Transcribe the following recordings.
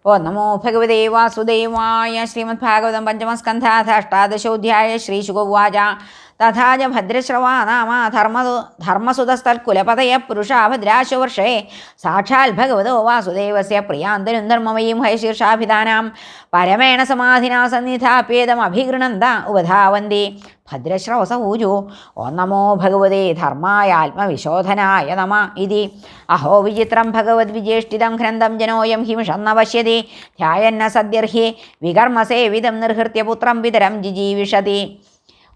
ഓ നമോ ഭഗവതേ വാസുദേവായ. ശ്രീമദ്ഭാഗവതം പഞ്ചമസ്കന്ധ അഷ്ടാദശോധ്യായ. ശ്രീശുകോവാച തഥാച ഭദ്രശ്രവാ നാമ ധർമ്മസുതസ്ഥൽകുലപതയ പുരുഷാ ഭദ്രാശുവർഷേ സാക്ഷാൽ ഭഗവതോ വാസുദേവസ്യ പ്രിയാന്തനും ധർമ്മമയീം ഹയശീർഷാഭിധാനാം പരമേണ സമാധിനാ സന്നിധാപ്യേതമഭിഗൃണന്ത ഉപധാവന്തി. ഭദ്രശ്രവസ ഊജു ഓം നമോ ഭഗവതേ ധർമായ ആത്മവിശോധനായ നമ ഇതി. അഹോ വിചിത്രം ഭഗവദ്വിജേഷ്ടിതം ഘ്നന്തം ജനോയം ഹിംഷം ന പശ്യതി ധ്യായന്ന സദ്യർഹി വികർമ്മസേവിതം നിർഹൃത്യ പുത്രം പിതരം ജിജീവിഷതി.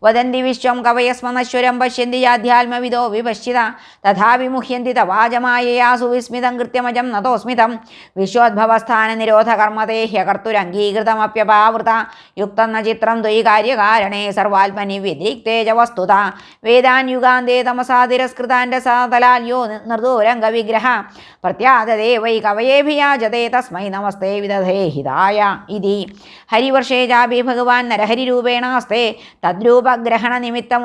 വദന്തി വിശ്വം കവയസ്മനശ്വരം പശ്യന്തി യാധ്യാത്മവിദോ വിപശ്ചിത തഥാ വിമുഹ്യന്തി തവാജമായയാ സുവിസ്മിതം കൃത്യമജം നതോസ്മിതം. വിശ്വോദ്ഭവസ്ഥാന നിരോധകർമ്മതേ ഹ്യകർത്തുരംഗീകൃതമപ്യപാവൃത യുക്തം ന ചിത്രം ത്വയി കാര്യകാരണേ സർവാത്മനി വ്യതിരിക്തേജ വസ്തുത. വേദാൻ യുഗാന്തേ തമസാ തിരസ്കൃതാൻ രസാതലാല്യോ നിർദൂരംഗവിഗ്രഹ പ്രത്യാദതേ വൈ കവയേഭിയാജതേ തസ്മൈ നമസ്തേ വിദധേ ഹിതായ ഇതി. ഹരിവർഷേ ചാപി ഭഗവാൻ നരഹരിരൂപേണാസ്തേ തദ്രൂപഗ്രഹണനിമിത്തം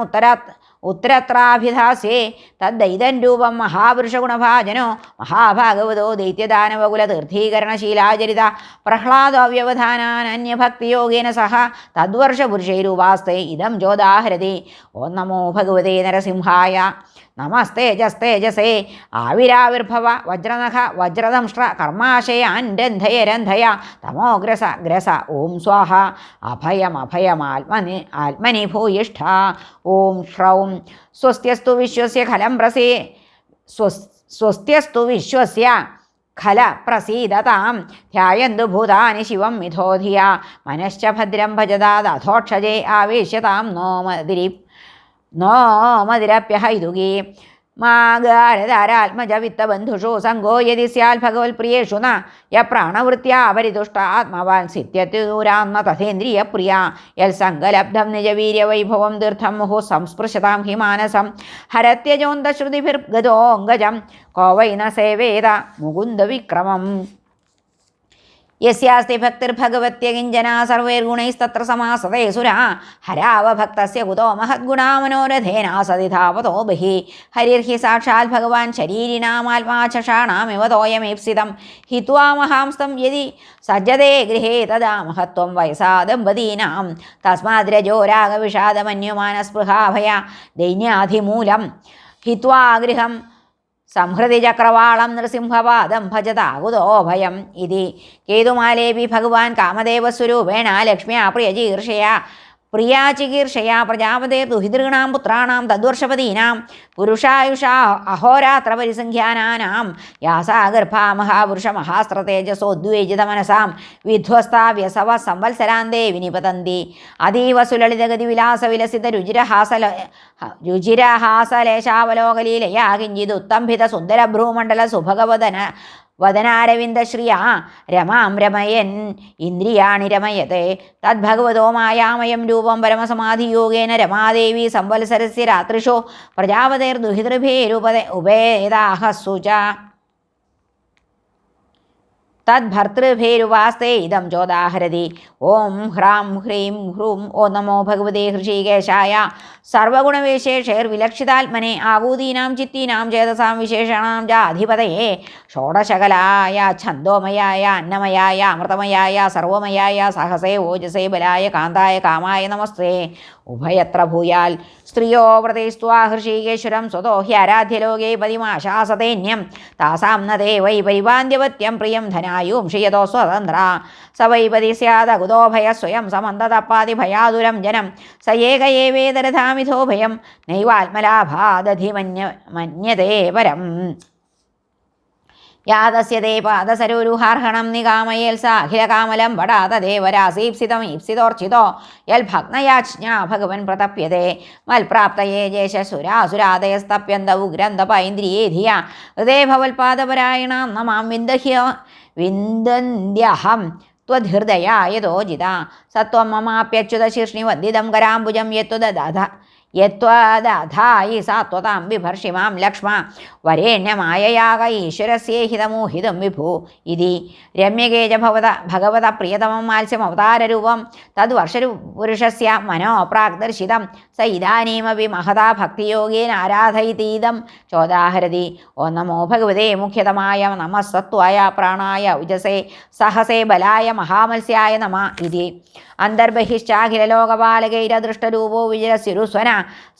ഉത്തരത്രാഭിധാസ്യേ തദ്ദൈതൻ രൂപം മഹാപുരുഷഗുണഭാജനോ മഹാഭാഗവതോ ദൈത്യദാനവകുലതീർത്ഥീകരണശീലാചരിത പ്രഹ്ലാദവ്യവധാനാനന്യഭക്തിയോഗേന സഹ തദ്വർഷപുരുഷൈരൂപാസ്തേ ഇദം ചോദാഹരതി. ഓം നമോ ഭഗവതേ നരസിംഹായ. നമസ്തേജസ്തേജസേ ആവിരാവിർഭവ വജ്രനഖ വജ്രദംഷ്ട്ര കർമാശയാൻ രന്ധയ രന്ധയ തമോഗ്രസ ഗ്രസ. ഓം സ്വാഹ. അഭയമഭയമാത്മനി ഭൂയിഷ്ഠ. ഓം ശ്രൗം. സ്വസ്ത്യസ്തു വിശ്വസ്യ ഖലം പ്രസീ സ്വസ്ത്യസ്തു വിശ്വസ്യ ഖല പ്രസീദതാം. ധ്യായന്തു ഭൂതാനി ശിവം മിഥോധിയ മനശ്ച ഭദ്രം ഭജതാദധോക്ഷജേ ആവേശ്യതാം നോ മതിരപ്യഹൈതുകീ. മാഗാരധാരാത്മജ വിത്തബന്ധുഷു സംഗോ യതി സ്യാൽ ഭഗവത്പ്രിയേഷു ന യ പ്രാണവൃത്യാ പരിതുഷ്ട ആത്മവാൻ സിത്യത്യൂരാന്ന തഥേന്ദ്രിയപ്രിയ യൽ സംഗലബ്ധം നിജവീര്യവൈഭവം തീർത്ഥം മുഹു സംസ്പൃശതാം ഹി മാനസം ഹരത്യജോന്തശ്രുതിഭിർഗതോऽംഗജം കോ വൈ ന സേവേത മുകുന്ദവിക്രമം. യസ്യാസ്തി ഭക്തിർഭഗവത്യ കിഞ്ചന സർവൈർഗുണൈസ്തത്ര സമാസതേ സുരാ ഹരാവഭക്തസ്യ കുതോ മഹദ്ഗുണാ മനോരഥേന സതി ധാവതോ ബഹി. ഹരിർഹി സാക്ഷാൽ ഭഗവാൻ ശരീരിണാമാത്മാചഷാണാമിവ തോയമീപ്സിതം ഹിത്വാ മഹാംസ്തം യദി സജ്ജതേ ഗൃഹേ തദാ മഹത്വം വയസാ ദമ്പതീനാം. തസ്മാദ്രജോ രാഗവിഷാദമന്യുമാനസ്പൃഹാഭയ ദൈന്യാധിമൂലം ഹിത്വാ ഗൃഹം സംഹൃതി ചക്രവാളം നൃസിംഹപാദം ഭജതാകുതോ ഭയം ഇതി. കേതുമാലേപി ഭഗവാൻ കാമദേവസ്വരൂപേണ ലക്ഷ്മ്യാ പ്രിയാചികീർഷയാ പ്രജാപതേ ദുഹിതൃണാം പുത്രാണാം തദ്വർഷപതീനാം പുരുഷായുഷാ അഹോരാത്രപരിസംഖ്യാനാനാം യാസാ ഗർഭാ മഹാപുരുഷ മഹാസ്ത്രതേജസോദ്വേജിത മനസാം വിധ്വസ്താ വ്യസവ സംവത്സരാന്തേ വിനിപതന്തി. അതീവ സുലളിതഗതി വിലാസ വിലസിത രുചിരഹാസലേശാവലോകലീലയാ കിഞ്ചിദുത്തംഭിത സുന്ദരഭ്രൂമണ്ഡല സുഭഗവദന വദനാരവിന്ദശ്രിയാ രമാം രമയൻ ഇന്ദ്രിയാണി രമയത്തെ. തദ്ഭഗവതോ മായാമയം രൂപം പരമസമാധിയോഗേന രമാദേവി സംവത്സരസ്യ രാത്രിഷു പ്രജാപതേർദുഹിതൃഭേരുപേതാഹസ്സു ച തദ്ഭർത്തൃഭേരുവാസ്തേ ഇദം ചോദാഹരതി. ഓം ഹ്രാം ഹ്രീം ഹ്രൂം. ഓ നമോ ഭഗവതേ ഹൃഷീകേശായ. സർവഗുണവിശേഷൈർവിലക്ഷിതാത്മനെ ആകൂതീനാം ചിത്തീനാം ചേതസാം വിശേഷണാം ച അധിപതയേ ഷോഡശകലായ ഛന്ദോമയായ അന്നമയായ അമൃതമയായ സർവമയായ സഹസേ ഓജസേ ബലായ കാന്തായ കാമായ നമസ്തേ. ഉഭയത്ര ഭൂയാൽ സ്ത്രിയോ വ്രതൈസ്ത്വാ ഹൃഷീകേശ്വരം സ്വതോ ഹ്യാരാധ്യലോകേ പതിമാശാസതേന്യം താസാം നദേ വൈ പരിപാന്ത്യവത്യം പ്രിയം ധനായൂം ഷിയതോ സ്വതന്ത്ര സ വൈപതി സ്യാദകുതോ ഭയ സ്വയം സമന്തതപ്പാതിഭയാതുരം ജനം സ ഏക ഏവേതരഥാമിഥോ ഭയം നൈവാത്മലാഭാദധി മന്യതേ പരം. യാതസ്യതേ പാദസരോരുഹാർഹണം നികാമയേൽ സാഖിലകാമലം വടാതദേവരാസീപ്സിതം ഈപ്സിതോർച്ചിതോ യൽ ഭഗ്നയാജ്ഞാ ഭഗവൻ പ്രതപ്യതേ മൽപ്രാപ്തയേ ജേഷസുരാസുരാദയസ്തപ്യന്ത ഉഗ്രന്ഥപൈന്ദ്രിയേ ധിയ ഹൃദേ ഭവൽപാദപരായണാം നമാം വിന്ദന്ത്യഹം ത്വദ്ഹൃദയായതോജിത. സത്വം മമാപ്യച്യുത ശീർഷ്ണിവന്ദിതം കരാംബുജം യത്തു യത്വദധായി സാത്വതാം ബിഭർഷിമാം ലക്ഷ്മ വരേണ്യമായയാക ഈശ്വരസ്യേഹിതമോഹിതം വിഭു ഇതി രമ്യകേജ ഭഗവത പ്രിയതമം മാത്സ്യമവതാരരൂപം തദ്വർഷപുരുഷസ്യ മനോ പ്രാഗ്ദർശിതം സ ഇദാനീമപി മഹതാ ഭക്തിയോഗേന ആരാധയിതീദം ചോദാഹരതി. ഓ നമോ ഭഗവതേ മുഖ്യതമായ നമസ്സത്വായ പ്രാണായ ഉജസേ സഹസേ ബലായ മഹാമത്സ്യായ നമ ഇതി. അന്തർബഹിശ്ചാഖിലലോകപാലകൈരദൃഷ്ടരൂപോ വിജരസ്യുരുസ്വന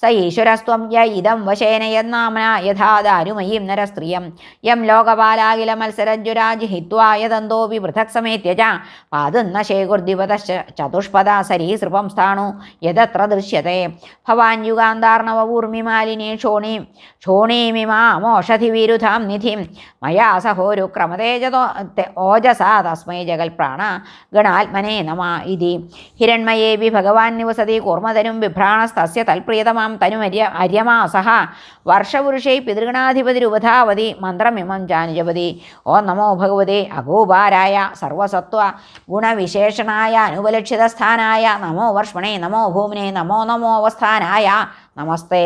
സ ഈശ്വരസ്ത്വം യ ഇദം വശേന യന്നാമന യഥാ ദാരുമയീം നരസ്ത്രിയം യം ലോകപാലാഖില മത്സരജ്ജുരാജ് ഹിത്വാ യദന്തോപി പൃഥക് സമേത്യജ പാദന്ന ശേകുർദിവതശ്ച ചതുഷ്പദ സരീസൃപം സ്ഥാണു യദത്ര ദൃശ്യത്തെ ഭവാൻ യുഗാന്താർണവൂർമിമാലിനീ ക്ഷോണീമിമാമോഷധിവിരുധാം നിധിം മയാ സഹോരുക്രമതേജതോ ഓജസാ തസ്മൈ ജഗൽപ്രാണ ഗണാത്മനേ നമ ഇതി. ഹിരൺമയേപി ഭഗവാൻ നിവസതി കൂർമ്മതനും ബിഭ്രാണസ്തസ്യ തൽപ്രിയതമാം തനുമര്യമാസഹ വർഷപുരുഷൈ പിതൃഗണാധിപതിരുപധാവതി മന്ത്രമിമം ജാനുജപതി. ഓ നമോ ഭഗവതേ അഗോപാരായ സർവസത്വ ഗുണവിശേഷണായ അനുപലക്ഷിതസ്ഥാനായ നമോ വർഷ്മണേ നമോ ഭൂമിനെ നമോ നമോ അവസ്ഥാനായ നമസ്തേ.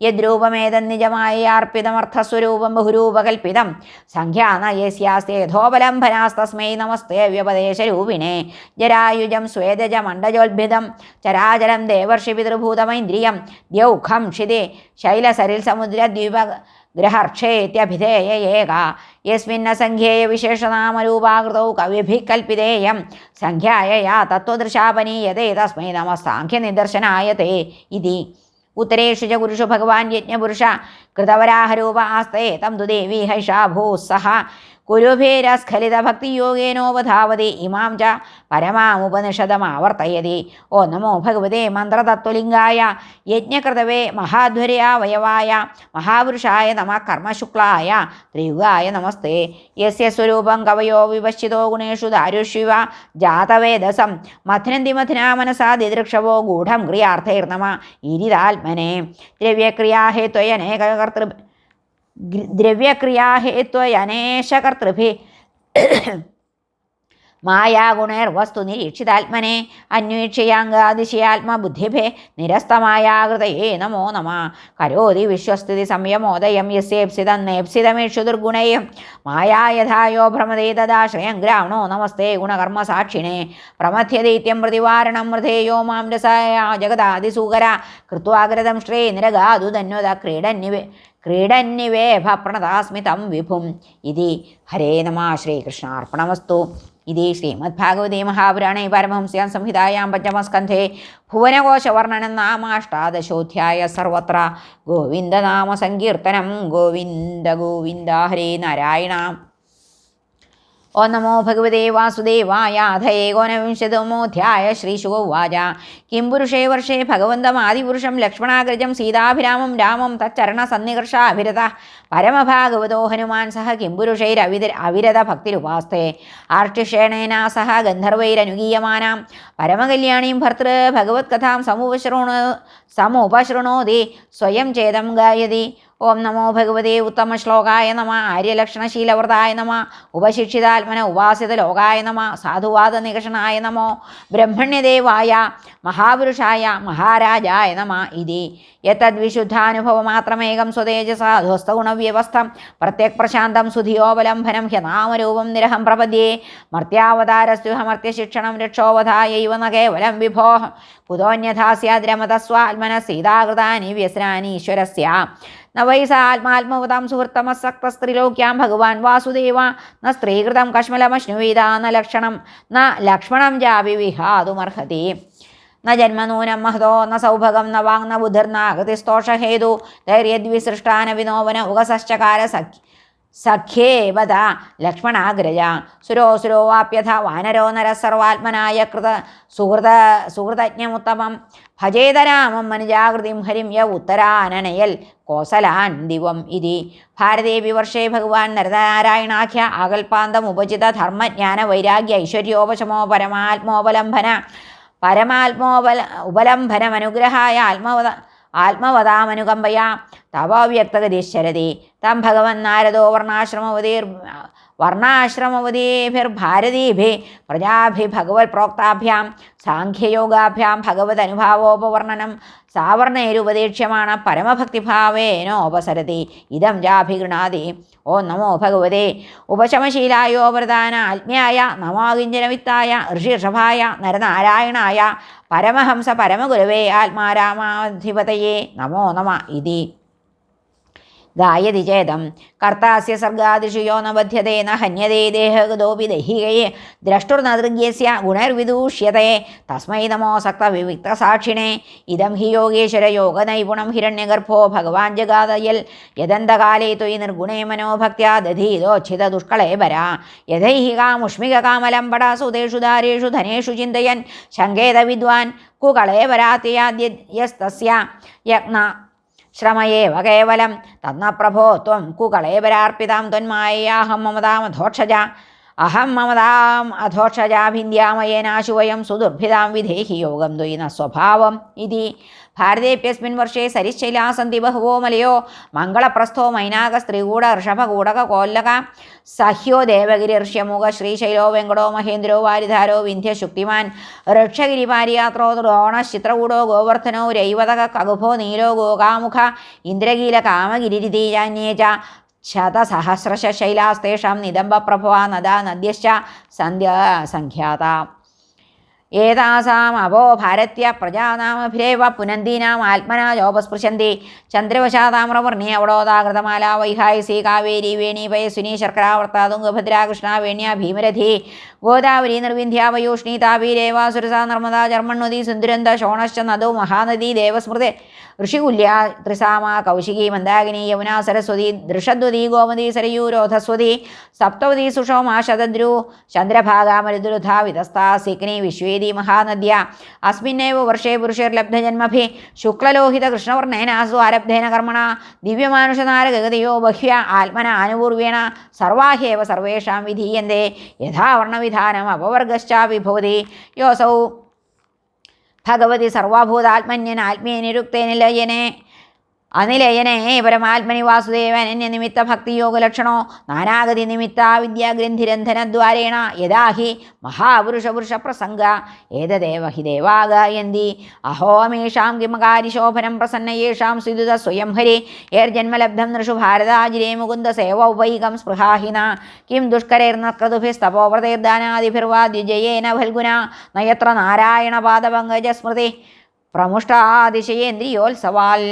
യദ്രൂപമേതന്നിജമായ അർപ്പിതമർത്ഥസ്വരൂപം ബഹുരൂപകൽപ്പിതം സംഖ്യാനയസ്യാസ്തേധോപലംഭനാസ്തസ്മൈ നമസ്തേ വ്യപദേശരൂപിണേ. ജരായുജം സ്വേദജ മണ്ഡജോത്ഭിതം ചരാചരം ദേവർഷി പിതൃഭൂതമൈന്ദ്രിയം ദ്യൗഖം ക്ഷിതി ശൈലസരിൽ സമുദ്രദ്വീപ ഗ്രഹർക്ഷേത്യഭിധേയ ഏക യസ്മിന്നസംഖ്യേയ വിശേഷനാമരൂപാകൃതൗ കവിഭിः കൽപ്പിതേയം സംഖ്യായയാ തത്വദൃശാപനീയതേ തസ്മൈ നമസ്സാഖ്യനിദർശനായ തേ ഇതി. ഉത്തരേഷു ച കുരുഷു ഭഗവാൻ യജ്ഞപുരുഷ കൃതവരാഹരൂപ ആസ്തേ തം തു ദേവീ ഹൈഷാ ഭൂസ്സഹ കുരുഭേരസ്ഖലിതഭക്തിയോഗേനോപധാവതി ഇമാം ച പരമാമുപനിഷദമാവർത്തയതി. ഓ നമോ ഭഗവതേ മന്ത്രതത്വലിംഗായ യജ്ഞകൃതവേ മഹാധ്വര്യാവയവായ മഹാപുരുഷായ നമ കർമ്മശുക്ലായ ത്രിയുഗായ നമസ്തേ. യസ്യ സ്വരൂപം കവയോ വിപശ്ചിതോ ഗുണേഷു ദാരുഷ്വിവ ജാതവേദസം മഥ്നന്തി മഥ്നാ മനസാ ദിദൃക്ഷവോ ഗൂഢം ക്രിയാർത്ഥൈർനമ ഇരിതാത്മനെ. ദ്രവ്യക്രിയാഹേത്വയനേശകർത്തൃഭിः മായാഗുണൈർവസ്തു നിരീക്ഷിതാത്മനെ അന്വേക്ഷ്യാംഗാതിശയാത്മബുദ്ധിഭേ നിരസ്തമായാകൃതയേ നമോ നമ. കരോതി വിശ്വസ്ഥിതി സംയമോദയം യസ്യേപ്സിതം നേപ്സിതമേഷു ദുർഗുണൈഃ മായാ യഥായോ ഭ്രമതേ തദാശ്രയം ഗ്രാവണോ നമസ്തേ ഗുണകർമ്മസാക്ഷിണേ. പ്രമഥ്യദൈത്യം പ്രതിവാരണം മൃധേയോ മാം രസായ ജഗദാദിസൂകര കൃത്വാഗ്രതം ശ്രേ നിരഗാതു ധന്വത ക്രീഡന്നിവേഭ പ്രണതാസ്മി തം വിഭും ഇതി. ഹരേ നമ. ശ്രീകൃഷ്ണാർപ്പണമസ്തു. ഇതി ശ്രീമദ്ഭാഗവതേ മഹാപുരാണേ പാരമഹംസ്യാം സംഹിതായാം പഞ്ചമസ്കന്ധേ ഭുവനകോശവർണ്ണനം നാമാഷ്ടാദശോധ്യായ സർവത്ര ഗോവിന്ദനാമസങ്കീർത്തനം. ഗോവിന്ദ ഗോവിന്ദ. ഹരേ നാരായണ. ഓ നമോ ഭഗവതേ വാസുദേവായ. അഥ ഏകോനവിംശതമോധ്യായ. ശ്രീശുകോവാച. കിം പുരുഷേ വർഷേ ഭഗവന്തമാദിപുരുഷം ലക്ഷ്മണാഗ്രജം സീതാഭിരാമം രാമം തച്ചരണസന്നികർഷാഭിരത പരമഭാഗവതോ ഹനുമാൻ സഹ കിംപുരുഷൈരവിരത ഭക്തിരുപാസ്തേ. ആർട്ടിഷേണേന സഹ ഗന്ധർവൈരനുഗീയമാനാം പരമകല്യാണീം ഭർതൃ ഭഗവത്കഥാം സമുപശൃണോതി സ്വയം ചേതം ഗായതി. ഓം നമോ ഭഗവതേ ഉത്തമശ്ലോകായ നമ. ആര്യലക്ഷണശീലവ്രതായ നമ. ഉപശിക്ഷിതാത്മന ഉപാസിതലോകായ നമ. സാധുവാദനികഷണായ നമോ. ബ്രഹ്മണ്യദേവായ മഹാപുരുഷായ മഹാരാജായ നമ ഇതി. യത്തദ്വിശുദ്ധാനുഭവമാത്രമേകം സ്വതേജസാ ധ്വസ്തഗുണവ്യവസ്ഥം പ്രത്യക് പ്രശാന്തം സുധിയോപലംഭനം ഹ്യനാമരൂപം നിരഹം പ്രപദ്യേ. മർത്യാവതാരസ്തുഹമർത്യശിക്ഷണം രക്ഷോവധായൈവ ന കേവലം വിഭോ കുതോന്യഥാ സ്യാദ്രമതസ്വാത്മന സീതാകൃതാനി വ്യസനാനി ഈശ്വരസ്യ. ന വൈ സ ആത്മാത്മവതാം സുഹൃത്തമസക്തസ്ത്രിലോക്യാം ഭഗവാൻ വാസുദേവ. ന സ്ത്രീകൃതം കശ്മലമശ്നുവേദ ന ലക്ഷ്മണം ജാപി വിഹാതുമർഹതി. ന ജന്മനൂനം മഹതോ ന സൗഭഗം ന വാങ് ന ബുദ്ധിർനാഗതിസ്തോഷഹേതു ധൈര്യദ്വിസൃഷ്ടാന വിനോവന ഉഗസശ്ചകാര സഖ്യേവത ലക്ഷ്മണാഗ്രജ. സുരോസുരോ വാപ്യഥ വാനരോ നര സർവാത്മനായ കൃത സുഹൃതജ്ഞമുത്തമം ഭജേതരാമം മനുജാകൃതിം ഹരിം യ ഉത്തരാനനയൽ കോസലാൻ ദിവം ഇതി. ഭാരതേപി വർഷേ ഭഗവാൻ നരനാരായണാഖ്യ ആകൽപാന്തമുപചിത ധർമ്മജ്ഞാന വൈരാഗ്യ ഐശ്വര്യോപശമോ ഉപലംഭനമനുഗ്രഹായ ആത്മവതാമനുകമ്പയാ തവ വ്യക്തഗതിശ്ചരതി. തം ഭഗവൻ നാരദോ വർണ്ണാശ്രമവതീഭിർഭാരതീഭി പ്രജാഭി ഭഗവത് പ്രോക്താഭ്യാം സാഖ്യയോഗാഭ്യാം ഭഗവത് അനുഭാവോപവർണ്ണനം സാവർണേരുപദേക്ഷ്യമാണ് പരമഭക്തിഭാവേനോപസരതി ഇതം ജാഭിഗൃണാതി. ഓം നമോ ഭഗവതേ ഉപശമശീലായോ വൃതാന ആത്മ്യായ നമോകിഞ്ചനവിത്തായ ഋഷിഷഭായ നരനാരായണായ പരമഹംസ പരമഗുരവേ ആത്മാരാമാധിപതയേ നമോ നമ ഇതി. ഗായതി ചേതം കർത്താസ്യ സർഗാദിഷു യോ ന ബധ്യതേ ന ഹന്യതേ ദേഹഗതോപി ദൈഹികയെ ദ്രഷ്ടുർനദൃഗ്യസ്യ ഗുണൈർവിദൂഷ്യതേ തസ്മൈ നമോസക്ത വിവിക്തസാക്ഷിണേ. ഇദം ഹി യോഗേശ്വര യോഗനൈപുണം ഹിരണ്യഗർഭോ ഭഗവാൻ ജഗാദയൽ യദന്തകാലേ ത്വയി നിർഗുണേ മനോഭക്ത്യാ ദധീതോച്ഛിത ദുഷ്കളേബരാ യഥൈഹികാമുഷ്മികകാമലംബടാസുതേഷു ദാരേഷു ധനേഷു ചിന്തയൻ ശങ്കേത വിദ്വാൻ കുകളേബരാത്യയസ്തസ്യ യജ്ഞ ശ്രമയേവ കേവലം തന്ന പ്രഭോ ത്വം കുകളേബരാർപ്പിതാം ത്വന്മായയാഹം മമതാമധോക്ഷജ അഹം മമതാം അധോക്ഷജാഭിന്ദ്യാമയേനാശു വയം സുദുർഭിതാം വിധേഹി യോഗം ദ്വൈന സ്വഭാവം ഇതി. ഭാരതേപ്യസ്മിൻ വർഷേ സരിശൈലാ സന്തി ബഹവോ മലയോ മംഗളപ്രസ്ഥോ മൈനാക സ്ത്രീകൂട ഋഷഭകൂടക കോല്ലക സഹ്യോ ദേവഗിരി ഋഷ്യമുഖ ശ്രീശൈലോ വെങ്കടോ മഹേന്ദ്രോ വാരിധാരോ വിന്ധ്യശുക്തിമാൻ ഋക്ഷഗിരിപാരിയാത്രോ ദ്രോണശ്ചിത്രകൂടോ ഗോവർദ്ധനോ രൈവതക കകുഭോ നീലോ ഗോകാമുഖ ഇന്ദ്രകീല കാമഗിരിരിതീജാന്യേ ച ശതസഹസ്രശ ശൈലാസ്തേഷാം നിദംബപ്രഭവാ നദാ നദ്യശ്ച സന്ധ്യാസംഖ്യാത. ഏതാസാം അപോ ഭാരത്യ പ്രജാനാമഭിരേവ പുനന്ദീനാം ആത്മനാ യോപസ്പൃശന്തി ചന്ദ്രവശാതാമ്രവർണ്ണി അവടോദാകൃതമാലാ വൈഹായസി കാവേരി വേണി പയസ്വിനി ശർക്കരാവർത്ത തുംഗഭദ്രാ കൃഷ്ണ വേണ്യ ഭീമരഥി ഗോദാവരി നിർവിന്ധ്യ വയൂഷ്ണി താപീരേവ സുരസ നർമ്മദ ജർമ്മണ്വതി സുന്ദുരന്ത ശോണശ്ച നദോ മഹാനദി ദേവസ്മൃതി ഋഷികുല്യ ത്രിസാമ കൗശികി മന്ദാകിനി യമുനാ സരസ്വതി ദൃഷദ്വതി ഗോമതി സരയൂരോധസ്വതി സപ്തവതി സുഷോമാ ശതദ്രു ചന്ദ്രഭാഗാ മരുദുരുധ വിതസ്താ സിഗ്നി വിശ്വേദി മഹാനദ്യ അസ്മിന്നേവ വർഷേ പുരുഷേർലബ്ധജന്മഭി ശുക്ലലോഹിത കൃഷ്ണവർണ്ണേനാസു ആരബ്ധേന കർമ്മണ ദിവ്യമാനുഷനാരഗതിയോ ബഹ്യ ആത്മന ആനുപൂർവേണ സർവാഹ്യേവ സർവേഷാം വിധീയന്തെ യഥാവർണ്ണവിധാനം അപവർഗശ്ചാപി ഭവതി യോസൗ ഭഗവതി സർവഭൂതാത്മന്യൻ ആത്മീയനിരുക്തേനിലയനെ അനിലയനെ പരമാത്മനി വാസുദേവൻ അനന്യനിമിത്ത ഭക്തിയോഗലക്ഷണോ നാനാഗതി നിമിത്ത വിദ്യാഗ്രന്ഥിരന്ധനദ്വാരേണ യഥാ ഹി മഹാപുരുഷപുരുഷപ്രസംഗ ഏതദേവ ഹി ദേവാഗായന്തി അഹോമേഷാം കിമകാരിശോഭനം പ്രസന്ന യേഷാം സ്വിദുത സ്വയം ഹരി ഏർജന്മലബ്ധം നൃഷു ഭാരതാജിരേ മുകുന്ദ സേവൗപൈകം സ്പൃഹാഹിന കിം ദുഷ്കരൈർനക്രതുഭിസ്തപോവ്രതൈർദാനാദിഭിർവാദ്യുജയേന ഫൽഗുന നയത്ര നാരായണ പാദപങ്കജസ്മൃതി പ്രമുഷ്ടാതിശയേന്ദ്രിയോത്സവാൽ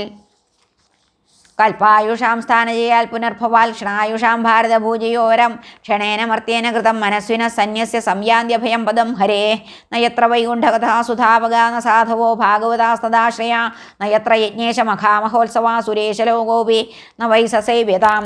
കൽപ്പായുഷാം സ്ഥാനജയാൽ പുനർഭവാൽ ക്ഷണായുഷാം ഭാരതഭൂജയോരം ക്ഷണേന മർത്തേന കൃതം മനസ്വിന സന്യസ്യ സംയാന്ത്യഭയം പദം ഹരേ നയത്ര വൈകുണ്ഠകഥാ സുധാപകാ ന സാധവോ ഭാഗവതാസ്തദാശ്രയ നയത്ര യജ്ഞേശ മഹാമഹോത്സവാ സുരേശലോകോപി ന വൈ സസേവ്യതാം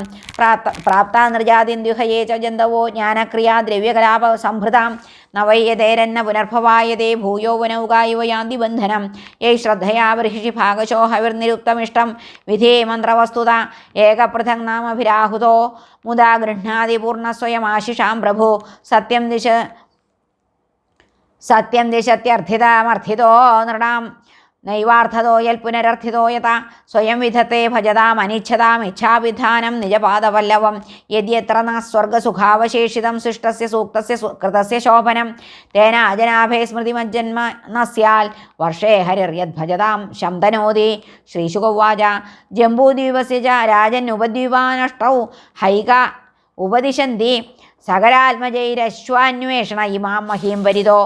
പ്രാപ്താ നൃജാതിന്ദ്യുഹയേ ച ജന്തവോ ജ്ഞാനക്രിയാ ദ്രവ്യകലാപ സംഭൃതാം ന വൈയതേരന്ന പുനർഭവായതേ ഭൂയോ വനൗകായുവ യാന്തി ബന്ധനം യൈ ശ്രദ്ധയാ ബർഹിഷി ഭാഗശോ ഹവിർനിരുക്തമിഷ്ടം വിധേ മന്ത്രവസ്തുത ഏകപൃഥക് നാമഭിരാഹുതോ മുദാ ഗൃഹ്ണാതി പൂർണ്ണസ്വയമാശിഷാം പ്രഭു സത്യം ദിശത്യർത്ഥിതമർത്ഥിതോ നൃണാം നൈവാർത്ഥതോ യൽ പുനരർത്ഥിതോ യഥ സ്വയം വിധത്തെ ഭജതാം അനിച്ഛതാമിച്ഛാവിധാനം നിജപാദവല്ലവം യദ്യത്ര ന സ്വർഗസുഖാവശേഷിതം സൃഷ്ടസ്യ സൂക്തസ്യ കൃതസ്യ ശോഭനം തേന അജനാഭേ സ്മൃതിമജ്ജന്മ ന സ്യാൽ വർഷേ ഹരിർയദ്ഭജതാം ശംതനോതി. ശ്രീശുകോവാച ജംബൂദ്വീപസ്യ ച രാജന്നുപദ്വീപാനഷ്ടൗ ഹൈക ഉപദിശന്തി സകരാത്മജൈരശ്വാന്വേഷണ ഇമാം മഹീം വരിതോ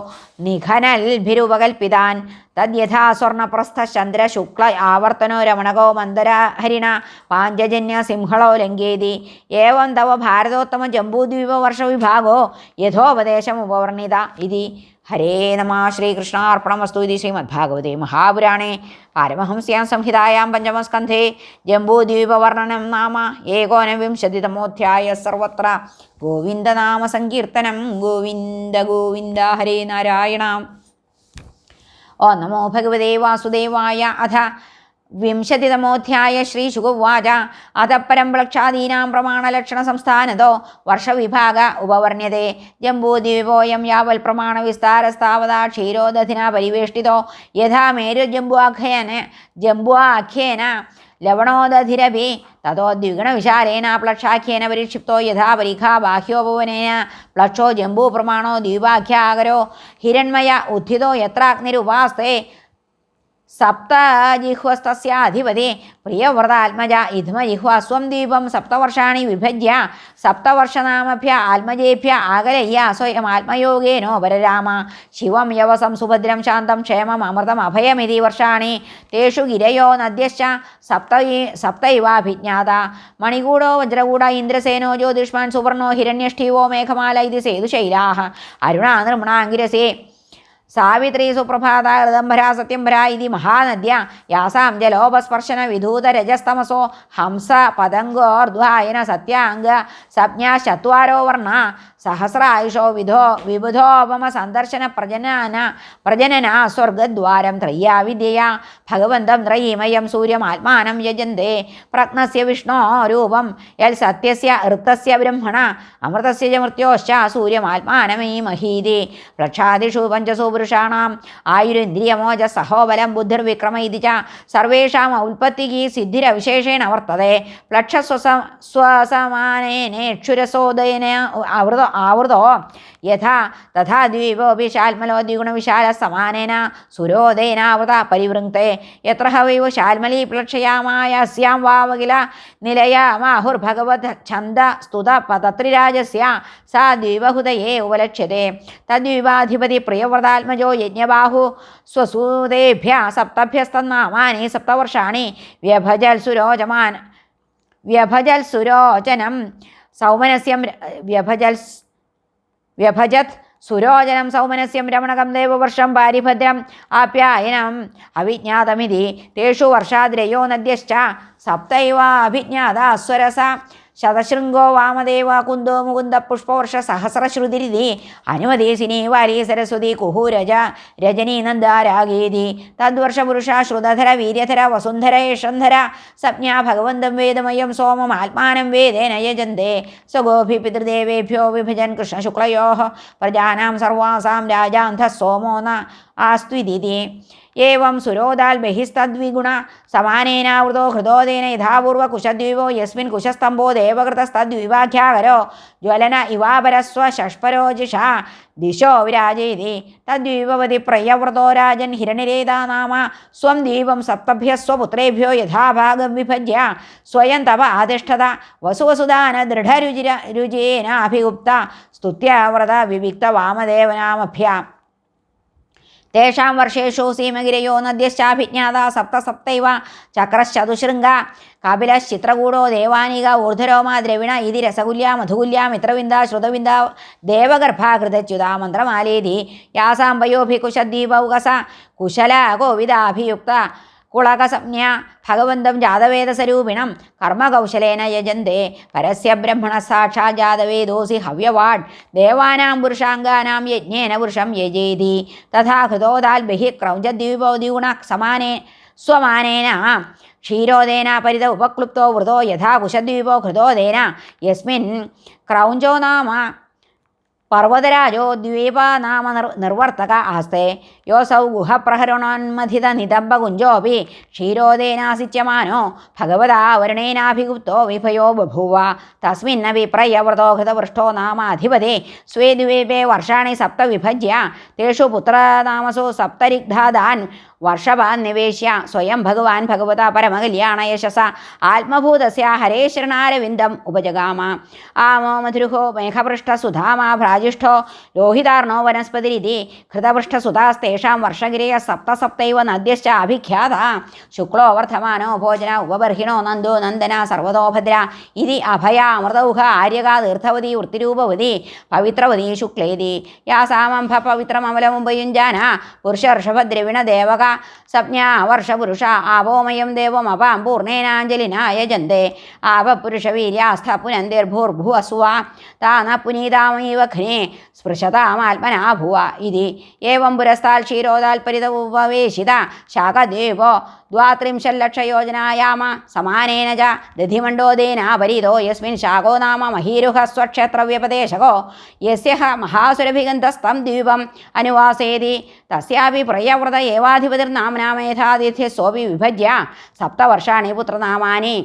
നിഘനൽഭിരുപകൽപ്പിതാൻ തദ്യഥാ സ്വർണപ്രസ്ഥചന്ദ്ര ശുക്ല ആവർത്തനോ രമണകോ മന്ദരഹരിണ പാഞ്ചജന്യ സിംഹളോ ലങ്കേതി ഏവം തവ ഭാരതോത്തമ ജംബൂദ്വീപവർഷവിഭാഗോ യഥോപദേശമുപവർണിത ഇതി. ഹരേ നമഃ. ശ്രീകൃഷ്ണാർപ്പണമസ്തു. ഇതി ശ്രീമദ്ഭാഗവതേ മഹാപുരാണേ പാരമഹംസ്യാം സംഹിതായാം പഞ്ചമസ്കന്ധേ ജംബൂദ്വീപവർണ്ണനം നാമ ഏകോനവിംശതിതമോധ്യായ. സർവത്ര ഗോവിന്ദനാമ സങ്കീർത്തനം. ഗോവിന്ദ ഗോവിന്ദ. ഹരേ നാരായണ. ഓം നമോ ഭഗവതേ വാസുദേവായ. അഥ വിംശതിതമോധ്യായ. ശ്രീശുകുവാച അത പരം പ്ലക്ഷാദീനാം പ്രമാണലക്ഷണ സംസ്ഥാനതോ വർഷവിഭാഗ ഉപവർണ്യത്തെ ജംബൂദ്വീപോയം യാവൽ പ്രമാണവിസ്താരസ്താവതാ ക്ഷീരോദധിന പരിവേഷ്ടിതോ യഥാ മേരുജംബുആഖ്യേന ലവണോദധിരഭി തതോ ദ്വിഗുണവിശാലേന പ്ലക്ഷാഖ്യേന പരിക്ഷിപ്തോ യഥാ പരീഖാ ബാഹ്യോപവനേന പ്ലക്ഷോ ജംബൂപ്രമാണോ ദ്വീപാഖ്യാകരോ ഹിരൺമയ ഉദ്ധിതോ യത്രാഗ്നിരുപാസ്തേ സപ്തജിഹ്വസ്തസ്യാധിപതി പ്രിയവ്രതാത്മജ ഇധ്മജിഹ്വ സ്വം ദീപം സപ്തവർഷാണി വിഭജ്യ സപ്തവർഷനാമഭ്യ ആത്മജേഭ്യ ആകലയ്യ സ്വയം ആത്മയോഗേനോ പരരാമ ശിവം യവസം സുഭദ്രം ശാന്തം ക്ഷേമം അമൃതം അഭയമിതി വർഷാണി തേഷു ഗിരയോ നദ്യശ്ച സപ്തൈവാഭിജ്ഞാത മണികൂടോ വജ്രകൂട ഇന്ദ്രസേനോ ജ്യോതിഷ്മാൻ സുവർണോ ഹിരണ്യഷ്ഠീവോ മേഘമാല ഇത് സേതുശൈലാഹ അരുണാ നിർമ്മണാംഗിരസേ സാവിത്രി സുപ്രഭാത ഋതംഭരാ സത്യംഭരാ ഇതി മഹാനദ്യ യാസാം ജലോപസ്പർശന വിധൂതരജസ്തമസോ ഹംസ പതംഗോർധ്വായന സത്യാംഗ സംജ്ഞാ ചത്വാരോ വർണ്ണ സഹസ്രായുഷോ വിബുധോപമ സന്ദർശന പ്രജനന സ്വർഗദ്വാരം ത്രയ്യാ വിദ്യയാ ഭഗവന്തം ത്രയീമയം സൂര്യം ആത്മാനം യജന്തേ പ്രജ്ഞസ്യ വിഷ്ണോ രൂപം യൽ സത്യസ്യ ഋത്തസ്യ ബ്രഹ്മണ അമൃതസ്യ ച മൃത്യോശ്ച സൂര്യം ആത്മാനമീ മഹീതി പ്രക്ഷാദിഷു പഞ്ചസു പുരുഷാണാം ആയുരിന്ദ്രിയമോജ സഹോബലം ബുദ്ധിർവിക്രമ ഇതി ച സർവേഷാം ഔൽപത്തികി സിദ്ധിരവിശേഷേണ വർത്തതെ പ്ലക്ഷസ്വസമാനേനേക്ഷുരസോദയന ആവൃതോ യഥാ തഥാ ദ്വീപോപി ശാൽമലോ ദ്വിഗുണവിശാല സമാനേന സുരോദേനാവൃത പരിവൃങ്ക്തേ യത്ര ഹവൈവ ശാൽമലീ പ്ലക്ഷയാമായസ്യാം വാവകില നിലയമാഹുർഭഗവത് ഛന്ദ സ്തുത തത്രിരാജസ്യ സാ ദ്വീപഹുതയേ ഉപലക്ഷ്യത്തെ തദ്വീപാധിപതി പ്രിയവ്രതാത്മജോ യജ്ഞബാഹു സ്വസൂതേഭ്യ സപ്തഭ്യസ്തന്നാമാനി സപ്തവർഷാണി വ്യഭജൽ സുരോചനം സൗമനസ്യം വ്യഭജത് സുരോചനം സൗമനസ്യം രമണകം ദേവവർഷം പാരിഭദ്രം ആപ്യായനം അവിജ്ഞാതമിതി തേഷു വർഷാദ്രയോ നദ്യശ്ച സപ്തൈവാഭിജ്ഞാത സ്വരസ ശതശൃംഗോ വാമദേവ കുന്ദോ മുകുന്ദ പുഷ്പവർഷ സഹസ്രശ്രുതിരിതി അനുമതീസിനി വാലി സരസ്വതി കുഹൂരജ രജനീ നന്ദാരാഗേതി തദ്വർഷപുരുഷ ശ്രുതധര വീര്യധര വസുന്ധര യശന്ധര സംജ്ഞാ ഭഗവന്തം വേദമയം സോമം ആത്മാനം വേദേന യജന്തേ സ്വഗോഭി പിതൃദേവേഭ്യോ വിഭജൻ കൃഷ്ണശുക്ലയോ പ്രജാനാം സർവാസാം രാജാന്ധ സോമോ ന ആസ്ത്വിതി ഏവം സുരോദാൽ ബഹിസ്തദ്വിഗുണ സമാനേനാവൃതോ ഹൃദോദേന യഥാപൂർവ കുശദ്വീപോ യസ്മിൻ കുശസ്തംഭോ ദേവകൃതസ്തദ്വിവാഖ്യാകരോ ജ്വലന ഇവാപരസ്വ ഷഷ്പരോജിഷ ദിശോ വിരാജേതി തദ്വീപവതി പ്രയവ്രതോ രാജൻ ഹിരണിരേതാ നാമ സ്വം ദീപം സപ്തഭ്യ സ്വപുത്രേഭ്യോ യഥാഭാഗം വിഭജ്യ സ്വയം തപ ആതിഷ്ഠത വസുവസുദാന ദൃഢരുചിരേനാഭിഗുപ്ത സ്തുത്യവ്രത വിവിക്ത വാമദേവനാമഭ്യ തേഷാം വർഷേഷു സീമഗിരയോ നദ്യശ്ചാഭിജ്ഞാത സപ്തൈവ ചക്രശ്ചതുശൃംഗ കപിലശ്ചിത്രകൂടോ ദേവാനിക ഊർധരോമ ദ്രവിണ ഇതി രസകുല്യ മധുകുല്യ മിത്രവിന്ദ ശ്രുതവിന്ദ ദേവഗർഭാകൃതച്യുത മന്ത്രമാലേതി യാസാം പയോഭി കുശദ്വീപൗകസ കുശല കോവിദാഭിയുക്ത കുളകസംജ്ഞ ഭഗവന്തം ജാതവേദസ്വരൂപിണം കർമ്മകൗശലേന യജന്തേ പരസ്യ ബ്രഹ്മണ സാക്ഷാ ജാതവേദോസി ഹവ്യവാഡ് ദേവാനാം പുരുഷാംഗാനാം യജ്ഞേന പുരുഷം യജേതി തഥാ ഹൃദോദാൽ ബഹി ക്രൗഞ്ചദ്വീപൗദ്യുഗുണ സമാനേ സ്വമാനേന ക്ഷീരോദേന പരിത ഉപക്ലുപ്തോ വൃതോ യഥാ കുശദ്വീപോ ഹൃദോദേന യസ്മിൻ ക്രൗഞ്ചോ നാമ പർവ്വതരാജോ ദ്വീപനാമ നിർവർത്തക ആസ്തേ യോസൗ ഗുഹപ്രഹരണോന്മഥിത നിതംബകുഞ്ചോപി ക്ഷീരോദേനാസിച്യമാനോ ഭഗവതാ വരുണേനാഭിഗുപ്തോ വിഭയോ ബഭൂവ തസ്മിന്നപി പ്രയവ്രതോ ഹൃതപൃഷ്ടോ നാമാധിപതി സ്വേ ദ്വീപേ വർഷാണി സപ്ത വിഭജ്യ തേഷു പുത്രനാമസു സപ്തരിഗ്ധാദാൻ വർഷഭാൻ നിവേശ്യ സ്വയം ഭഗവാൻ ഭഗവത പരമകല്യാണയശസ ആത്മഭൂതസ്യ ഹരേ ശരണാരവിന്ദം ഉപജഗാമ ആമോ മധുരുഹോ മേഘപൃഷ്ഠസുധാമാ ഭ്രാജിഷ്ഠോ ലോഹിതാർണോ വനസ്പതിരിതി ഹൃതപൃഷ്ഠസുതാസ്തേഷാം വർഷഗിരയ സപ്തൈവ നദ്യശ്ച അഭിഖ്യാത ശുക്ലോ വർദ്ധമാനോ ഭോജന ഉപബർഹിണോ നന്ദോ നന്ദന സർവതോ ഭദ്ര ഇതി അഭയ അമൃതൗഹ ആര്യക തീർത്ഥവതി വൃത്തിരൂപവതി പവിത്രവതി ശുക്ലേതി യാസാമംഭ പവിത്രമമലമുപയുഞ്ജാന പുരുഷർഷഭദ്രവിണ ദേവക സംജ്ഞാ വർഷപുരുഷ ആപോമയം ദേവം അപാം പൂർണേനാഞ്ജലിനാ യജന്തേ ആപപുരുഷവീര്യാസ്ഥ പുനന്തിർഭൂർഭുവസുവ താന പുനീതാമീവ ഘ്നേ സ്പൃശതാമാത്മനാ ഭുവ ഇതി ഏവം പുരസ്താൽ ക്ഷീരോദാൽ പരിത ഉപവേശിത ശാഖദ്വീപോ द्वात्रिंशल्लक्षयोजनायाम समानेन च दधिमण्डोदेनापरितो यस्मिन् शाको नाम महीरुहः स्वक्षेत्रव्यपदेशको यस्य महासुरभिगन्तस्तं द्वीपम् अनुवासेति तस्यापि प्रयव्रत एवाधिपतिर्नाम्ना मेधातिथ्यस्योऽपि विभज्य 7 वर्षाणि पुत्रनामानि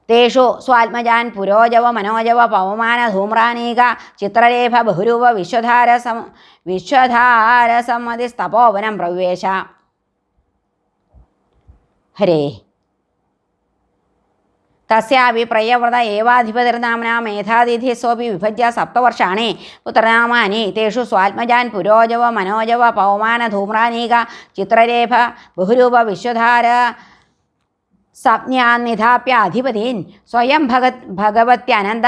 तेषु स्वात्मजान् पुरोजव मनोजव पवमान धूम्रानीक चित्रलेभ बहुरूप विश्वधारसम्मतिस्तपोवनं प्रवेश हरे तस्यापि प्रयव्रत एवाधिपतिर्नाम्ना मेधातिथ्यस्योऽपि विभज्य 7 वर्षाणि पुत्रनामानि तेषु स्वात्मजान् पुरोजव मनोजव पवमान धूम्रानीक चित्रलेभ बहुरूप विश्वधार संज्ञान् निधाप्य अधिपतीन् स्वयं भगवत्यनन्त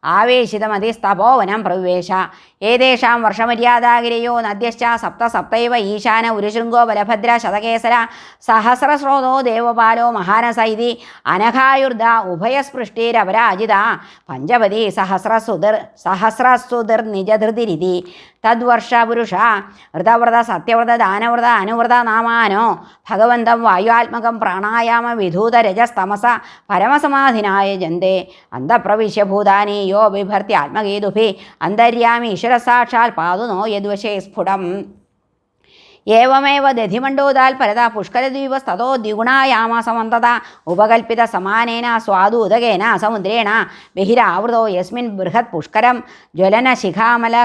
आवेशितमतिस्तपोवनं प्रविवेश एतेषां वर्षमर्यादागिरयो नद्यश्च 7 ईशान उरुशृङ्गो बलभद्र शतकेसर सहस्रस्रोतो देवपालो महानस इति अनघायुर्धा उभयस्पृष्टिरपराजिता पञ्चपदी सहस्रसुधर्निजधृतिरिति तद्वर्षपुरुष ऋतव्रत सत्यव्रत दानव्रत अनुव्रत नामानो भगवन्तं वायुआत्मकं प्राणायाम विधूतरजस्तमस परमसमाधिनाय जन्ते अन्तःप्रविश्य भूतानि यो बिभर्ति आत्मगेतुभिः अन्तर्यामि ईश्वरसाक्षात् पादु नो यद्वशे स्फुटम् एवमेव दधिमण्डोदाल् परदा पुष्करद्वीपस्ततो द्विगुणायामसमन्तता उपकल्पितसमानेन स्वादुदकेन समुद्रेण बहिरावृतो यस्मिन् बृहत् पुष्करं ज्वलनशिखामल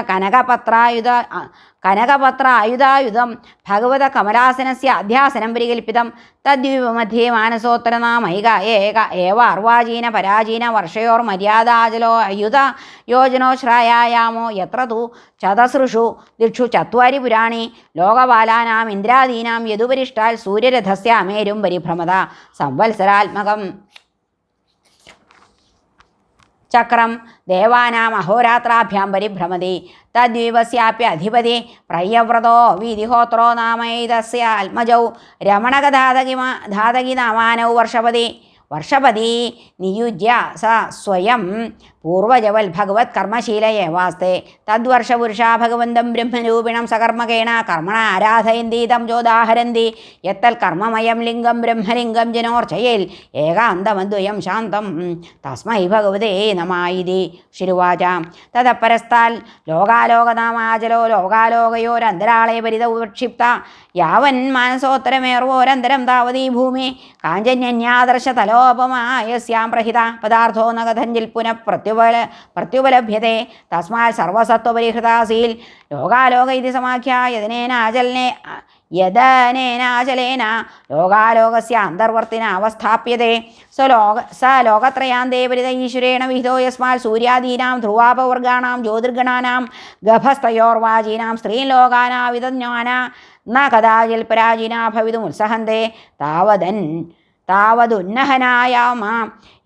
कनकपत्रायुधायुधं भगवत कमलासनस्य अध्यासनं परिकल्पितं तद्वीपमध्ये मानसोत्तरनामैक एक एव अर्वाचीन पराचीन वर्षयोर्मर्यादाजलो अयुध योजनोश्रायायामो यत्र तु चतसृषु दिक्षु 4 पुराणि लोकपालानाम् इन्द्रादीनां यदुपरिष्टात् सूर्यरथस्य अमेरुं परिभ्रमद संवत्सरात्मकम् चक्रं देवानाम् अहोरात्राभ्यां परिभ्रमति तद्वीपस्याप्य अधिपति प्रयव्रतो विधिहोत्रो नामैतस्य अल्मजौ रमणकधातकी नामानौ वर्षपति नियुज्य स स्वयं पूर्वजवल् भगवत्कर्मशील एवास्ते तद्वर्षपुरुषा भगवन्तं ब्रह्मरूपिणं सकर्मकेण कर्मणा आराधयन्ति तं चोदाहरन्ति यत्तल्कर्ममयं लिङ्गं ब्रह्मलिङ्गं जनोर्चयेल् एकान्तमद्वयं शान्तं तस्मै भगवते नमः इति श्रीवाच ततः परस्ताल् लोकालोकनामाचलो लोकालोकयोरन्तराळे परितौक्षिप्ता यावन्मानसोत्तरमेर्वोरन्तरं तावती भूमि काञ्चन्यन्यादर्शतलोपमा यस्यां प्रहिता पदार्थो न कथञ्चित् पुनः प्रत्युपलभ्यते तस्मात् सर्वसत्त्वपरिहृतासील् लोकालोक इति समाख्या यदनेनाचलेन लोकालोकस्य अन्तर्वर्तिना अवस्थाप्यते स लोकत्रयान्ते परित ईश्वरेण विहितो यस्मात् सूर्यादीनां ध्रुवापवर्गाणां ज्योतिर्गणानां गभस्तयोर्वाचीनां स्त्रीलोकानां विदज्ञाना न कदाचित् पराजिना भवितुमुत्सहन्ते तावदुन्नहनायाम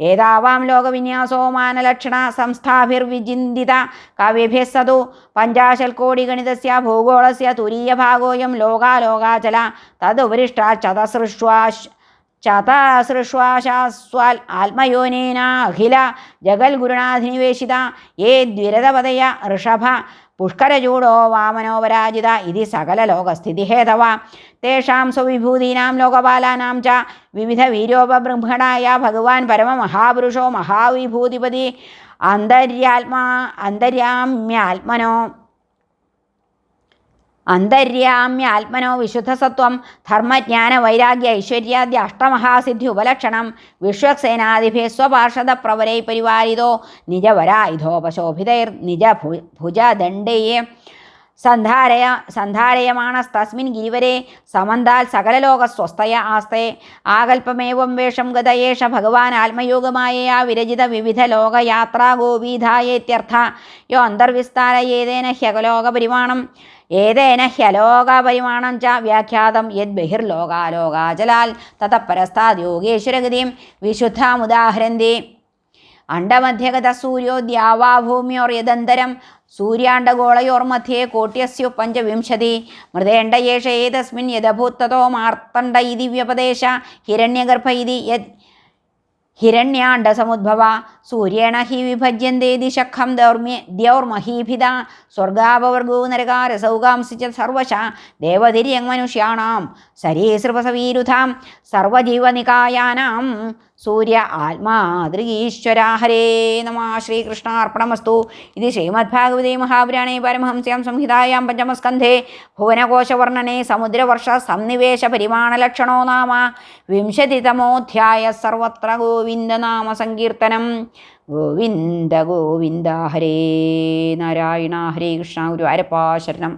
एतावां लोकविन्यासो मानलक्षणा संस्थाभिर्विचिन्तिता कविभिः सतु 50 कोटिगणितस्य भूगोळस्य तुरीयभागोऽयं लोकालोकाचल तदुपरिष्टात् चतसृश्वाशास्वाल् आत्मयोनेन अखिल जगल्गुरुणाधिनिवेशिता ये द्विरदपदय ऋषभ पुष्करचूडो वामनो पराजिता इति सकललोकस्थितिहेतव तेषां स्वविभूतीनां लोकपालानां च विविधवीर्योपबृंहणाय भगवान् परममहापुरुषो महाविभूतिपति अन्तर्याम्यात्मनो विशुद्धसत्त्वं धर्मज्ञानवैराग्य ऐश्वर्याद्य अष्टमहासिद्धि उपलक्षणं विश्वक्सेनादिभिः स्वपार्षदप्रवरैः परिवारितो निजभुजदण्डये सन्धारयमाणस्तस्मिन् गिरिवरे समन्तात् सकललोकस्वस्थय आस्ते आकल्पमेवं वेषं गत एष भगवान् आत्मयोगमायया विरचित विविधलोकयात्रा गोविधायेत्यर्थ यो अन्तर्विस्तारयेदेन ह्यलोकपरिमाणं च व्याख्यातं यद्बहिर्लोकालोकाचलाल् ततः परस्ताद् योगेश्वरगतिं विशुद्धामुदाहरन्ति अण्डमध्यगतः सूर्यो द्यावा भूम्योर्यदन्तरं सूर्याण्डगोळयोर्मध्ये कोट्यस्य 25 मृदेण्ड एष एतस्मिन् यदभूत् ततो मार्तण्ड इति व्यपदेश हिरण्यगर्भ इति ഹിരണ്യാണ്ഡസമുദ്ഭവ സൂര്യേണ ഹി വിഭജ്യന്തേ ദിശഖം ദ്യൗർമഹീഭിത സ്വർഗാപവർഗോ നരകാരസൗകാംസി ച സർവശ ദേവതിര്യങ്മനുഷ്യാണാം സരീസൃപസവീരുധാം സർവജീവനികായാനാം സൂര്യ ആത്മാതൃഗീശ്വര. ഹരേ നമ. ശ്രീകൃഷ്ണാർപ്പണമസ്തു. ഇത് ശ്രീമദ്ഭാഗവതേ മഹാപുരാണേ പരമഹംസ്യാം സംഹിതായാം പഞ്ചമസ്കന്ധേ ഭുവനകോശവർണ്ണനെ സമുദ്രവർഷ സംനിവേശ പരിമാണലക്ഷണോ നാമ വിംശതിതമോധ്യായ. സർവത്ര ഗോവിന്ദനാമ സങ്കീർത്തനം. ഗോവിന്ദ ഗോവിന്ദ. ഹരേ നാരായണ. ഹരേ കൃഷ്ണ. ഗുരുവായൂരപ്പ ശരണം.